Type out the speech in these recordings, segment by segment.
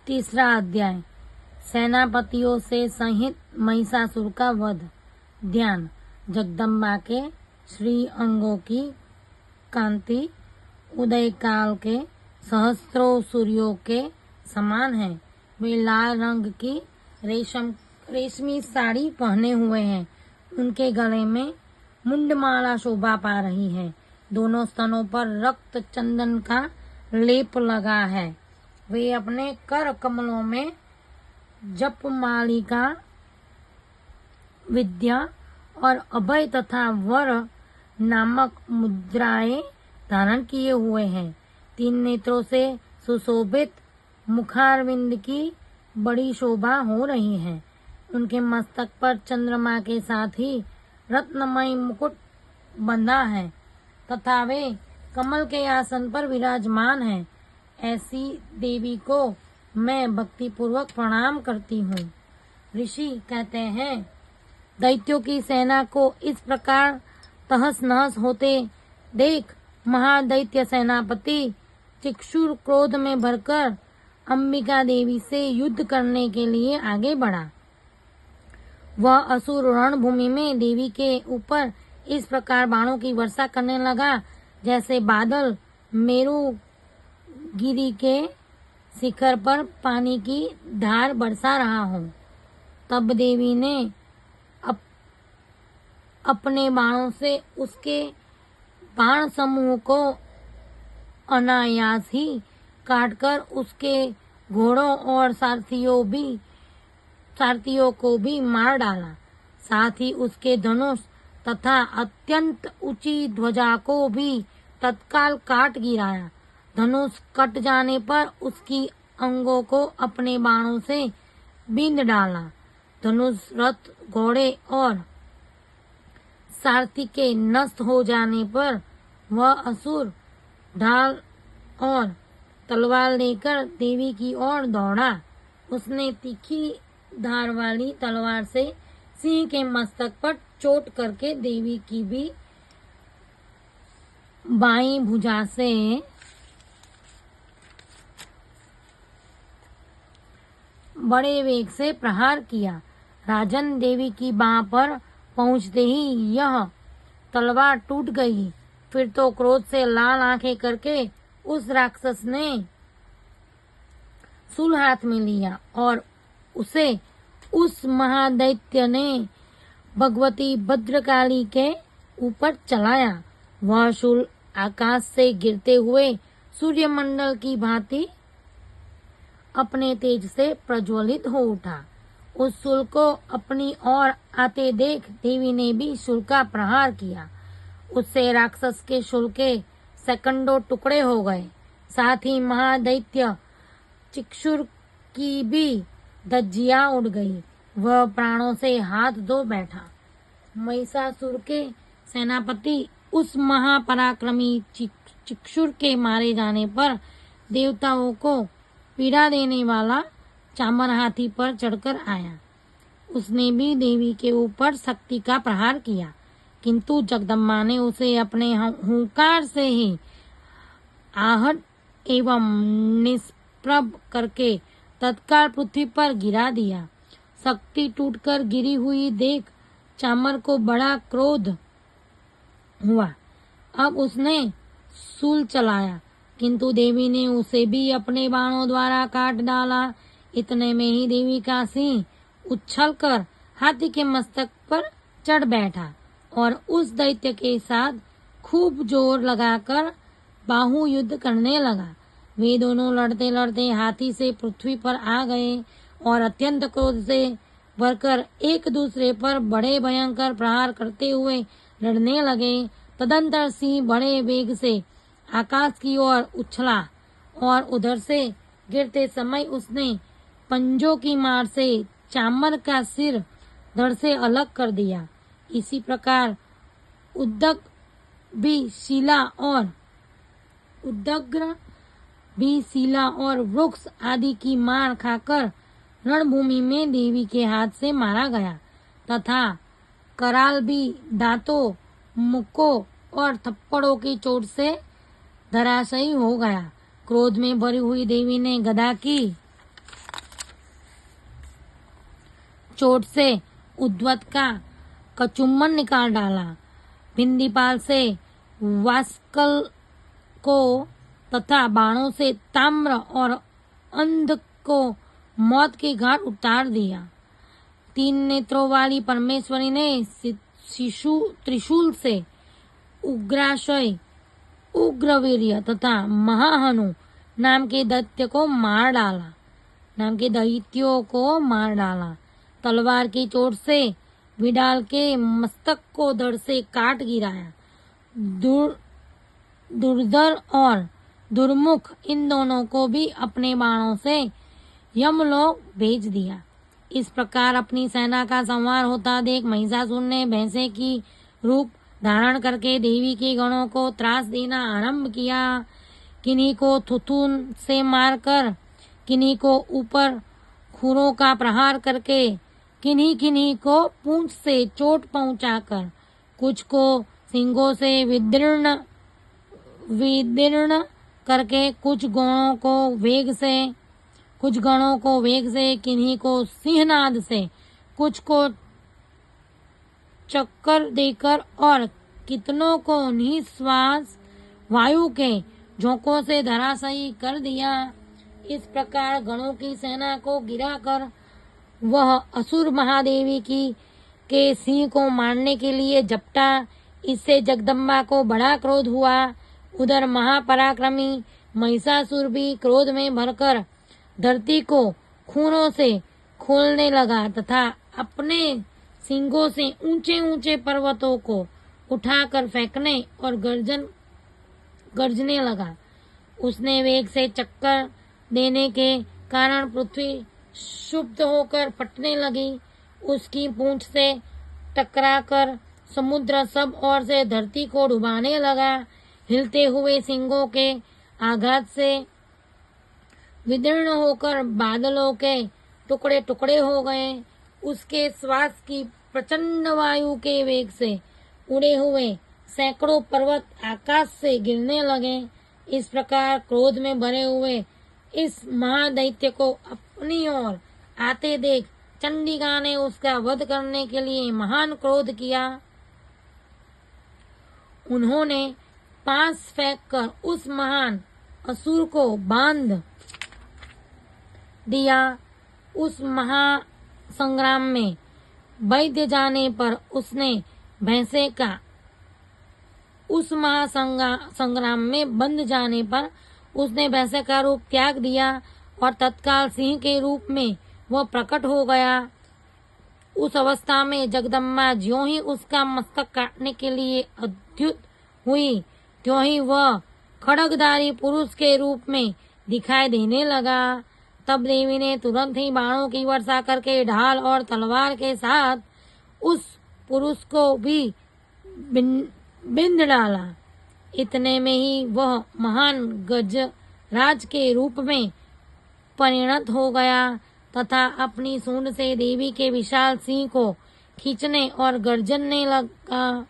तीसरा अध्याय सेनापतियों से सहित महिषासुर का वध। ध्यान। जगदम्बा के श्री अंगों की कांति उदय काल के सहस्त्रों सूर्यों के समान है। वे लाल रंग की रेशमी साड़ी पहने हुए हैं। उनके गले में मुंडमाला शोभा पा रही है। दोनों स्तनों पर रक्त चंदन का लेप लगा है। वे अपने कर कमलों में जपमालिका, विद्या और अभय तथा वर नामक मुद्राएं धारण किए हुए हैं। 3 नेत्रों से सुशोभित मुखारविंद की बड़ी शोभा हो रही है। उनके मस्तक पर चंद्रमा के साथ ही रत्नमय मुकुट बंधा है तथा वे कमल के आसन पर विराजमान हैं। ऐसी देवी को मैं भक्ति पूर्वक प्रणाम करती हूँ। ऋषि कहते हैं, दैत्यों की सेना को इस प्रकार तहस नहस होते देख महादैत्य सेनापति चिक्षुर क्रोध में भरकर अंबिका देवी से युद्ध करने के लिए आगे बढ़ा। वह असुर रणभूमि में देवी के ऊपर इस प्रकार बाणों की वर्षा करने लगा जैसे बादल मेरु गिरी के शिखर पर पानी की धार बरसा रहा हो। तब देवी ने अपने बाणों से उसके बाण समूह को अनायास ही काटकर उसके घोड़ों और सारथियों को भी मार डाला। साथ ही उसके धनुष तथा अत्यंत ऊंची ध्वजा को भी तत्काल काट गिराया। धनुष कट जाने पर उसकी अंगों को अपने बाणों से बींध डाला। धनुष, रथ, घोड़े और सारथी के नष्ट हो जाने पर वह असुर ढाल और तलवार लेकर देवी की ओर दौड़ा। उसने तीखी धार वाली तलवार से सिंह के मस्तक पर चोट करके देवी की भी बाईं भुजा से बड़े वेग से प्रहार किया। राजन, देवी की बाह पर पहुंचते ही यह तलवार टूट गई। फिर तो क्रोध से लाल आंखें करके उस राक्षस ने शूल हाथ में लिया और उसे उस महादैत्य ने भगवती भद्रकाली के ऊपर चलाया। वह शूल आकाश से गिरते हुए सूर्यमंडल की भांति अपने तेज से प्रज्वलित हो उठा। उस शूल को अपनी ओर आते देख देवी ने भी शूल का प्रहार किया। उससे राक्षस के शूल के सेकंडों टुकड़े हो गए। साथ ही महादैत्य चिक्षुर की भी धज्जियां उड़ गई। वह प्राणों से हाथ धो बैठा। महिषासुर के सेनापति उस महापराक्रमी चिक्षुर के मारे जाने पर देवताओं को पीड़ा देने वाला चामर हाथी पर चढ़कर आया। उसने भी देवी के ऊपर शक्ति का प्रहार किया, किंतु जगदम्बा ने उसे अपने हुंकार से ही आहट एवं निष्प्रभ करके तत्काल पृथ्वी पर गिरा दिया। शक्ति टूटकर गिरी हुई देख चामर को बड़ा क्रोध हुआ। अब उसने शूल चलाया, किंतु देवी ने उसे भी अपने बाणों द्वारा काट डाला। इतने में ही देवी का सिंह उछलकर हाथी के मस्तक पर चढ़ बैठा और उस दैत्य के साथ खूब जोर लगाकर बाहु युद्ध करने लगा। वे दोनों लड़ते लड़ते हाथी से पृथ्वी पर आ गए और अत्यंत क्रोध से भरकर एक दूसरे पर बड़े भयंकर प्रहार करते हुए लड़ने लगे। तदंतर सिंह बड़े वेग से आकाश की ओर उछला और उधर से गिरते समय उसने पंजों की मार से चामर का सिर धड़ से अलग कर दिया। इसी प्रकार उद्दग्र भी शिला और वृक्ष आदि की मार खाकर रणभूमि में देवी के हाथ से मारा गया तथा कराल भी दांतों, मुक्कों और थप्पड़ों की चोट से धराशायी हो गया। क्रोध में भरी हुई देवी ने गदा की चोट से उद्धवत का कचुम्बन निकाल डाला। भिंदीपाल से वास्कल को तथा बाणों से ताम्र और अंध को मौत के घाट उतार दिया। 3 नेत्रों वाली परमेश्वरी ने शिशु त्रिशूल से उग्राशय, उग्रवीर्य तथा महाहनु नाम के दैत्यों को मार डाला। तलवार की चोट से विडाल के मस्तक को धड़ से काट गिराया। दुर्धर और दुर्मुख इन दोनों को भी अपने बाणों से यमलोक भेज दिया। इस प्रकार अपनी सेना का संहार होता देख महिषासुर ने भैंसे की रूप धारण करके देवी के गणों को त्रास देना आरंभ किया। किन्हीं को थुथुन से मारकर, किन्हीं को ऊपर खुरों का प्रहार करके, किन्हीं को पूंछ से चोट पहुंचाकर, कुछ को सिंगों से विदीर्ण करके, कुछ गणों को वेग से, किन्हीं को सिंहनाद से, कुछ को चक्कर देकर और कितनों को निश्वास वायु के झोंकों से धराशायी कर दिया। इस प्रकार गणों की सेना को गिराकर वह असुर महादेवी के सिंह को मारने के लिए झपटा। इससे जगदम्बा को बड़ा क्रोध हुआ। उधर महापराक्रमी महिषासुर भी क्रोध में भरकर धरती को खूनों से खोलने लगा तथा अपने सिंगों से ऊंचे ऊंचे पर्वतों को उठाकर फेंकने और गरजने लगा। उसने वेग से चक्कर देने के कारण पृथ्वी क्षुब्ध होकर फटने लगी। उसकी पूंछ से टकराकर समुद्र सब ओर से धरती को डुबाने लगा। हिलते हुए सिंगों के आघात से विदीर्ण होकर बादलों के टुकड़े टुकड़े हो गए। उसके श्वास की प्रचंड वायु के वेग से उड़े हुए सैकड़ों पर्वत आकाश से गिरने लगे। इस प्रकार क्रोध में भरे हुए इस महादैत्य को अपनी ओर आते देख चंडिका ने उसका वध करने के लिए महान क्रोध किया। उन्होंने पास फेंककर उस महान असुर को बांध दिया। उस महासंग्राम में वैद्य जाने पर उसने भैंसे का उस महासंग्राम में बंध जाने पर उसने भैंसे का रूप त्याग दिया और तत्काल सिंह के रूप में वह प्रकट हो गया। उस अवस्था में जगदम्बा ज्यों ही उसका मस्तक काटने के लिए उद्युत हुई, त्यों ही वह खड्गधारी पुरुष के रूप में दिखाई देने लगा। तब देवी ने तुरंत ही बाणों की वर्षा करके ढाल और तलवार के साथ उस पुरुष को भी बिंद डाला। इतने में ही वह महान गजराज के रूप में परिणत हो गया तथा अपनी सूंड से देवी के विशाल सिंह को खींचने और गर्जने लगा।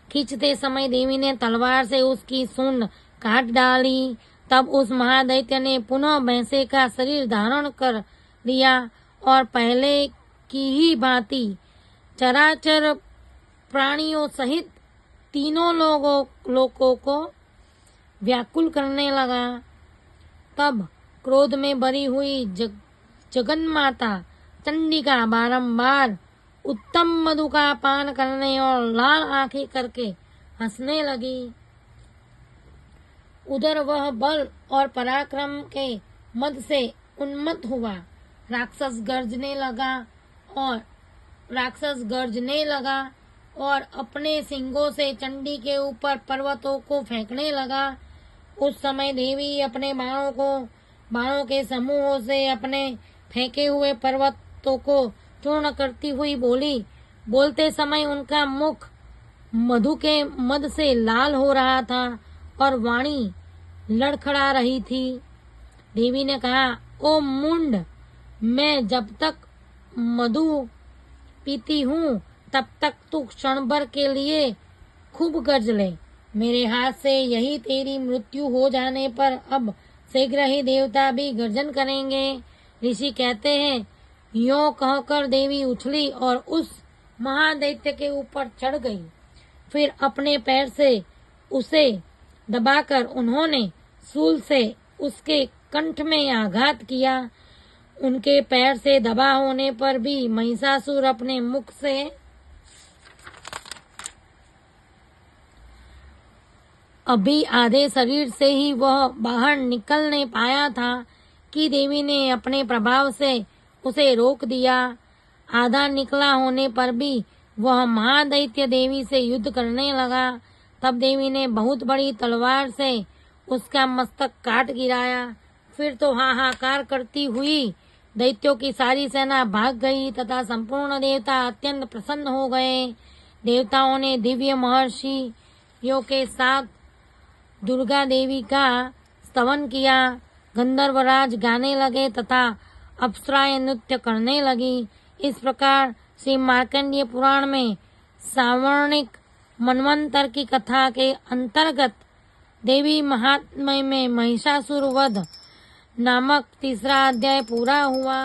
खींचते समय देवी ने तलवार से उसकी सूंड काट डाली। तब उस महादैत्य ने पुनः भैंसे का शरीर धारण कर लिया और पहले की ही भांति चराचर प्राणियों सहित तीनों लोगों को व्याकुल करने लगा। तब क्रोध में भरी हुई जगन्माता चंडिका बारंबार उत्तम मधु का पान करने और लाल आंखें करके हंसने लगी। उधर वह बल और पराक्रम के मद से उन्मत्त हुआ। राक्षस गरजने लगा और अपने सिंगों से चंडी के ऊपर पर्वतों को फेंकने लगा। उस समय देवी अपने बाणों के समूहों से अपने फेंके हुए पर्वतों को चूर्ण करती हुई बोली। बोलते समय उनका मुख मधु के मद से लाल हो रहा था और वाणी लड़खड़ा रही थी। देवी ने कहा, ओ मुंड, मैं जब तक मधु पीती हूँ तब तक तू क्षण भर के लिए खूब गर्ज ले। मेरे हाथ से यही तेरी मृत्यु हो जाने पर अब शीघ्र ही देवता भी गर्जन करेंगे। ऋषि कहते हैं, यो कहकर देवी उछली और उस महादैत्य के ऊपर चढ़ गई। फिर अपने पैर से उसे दबाकर उन्होंने शूल से उसके कंठ में आघात किया। उनके पैर से दबा होने पर भी महिषासुर अपने मुख से अभी आधे शरीर से ही वह बाहर निकलने पाया था कि देवी ने अपने प्रभाव से उसे रोक दिया। आधा निकला होने पर भी वह महादैत्य देवी से युद्ध करने लगा। तब देवी ने बहुत बड़ी तलवार से उसका मस्तक काट गिराया। फिर तो हाहाकार करती हुई दैत्यों की सारी सेना भाग गई तथा संपूर्ण देवता अत्यंत प्रसन्न हो गए। देवताओं ने दिव्य महर्षियों के साथ दुर्गा देवी का स्तवन किया। गंधर्वराज गाने लगे तथा अप्सराएं नृत्य करने लगी। इस प्रकार श्री मार्कंडेय पुराण में सावर्णिक मनवंतर की कथा के अंतर्गत देवी महात्म्य में महिषासुर वध नामक तीसरा अध्याय पूरा हुआ।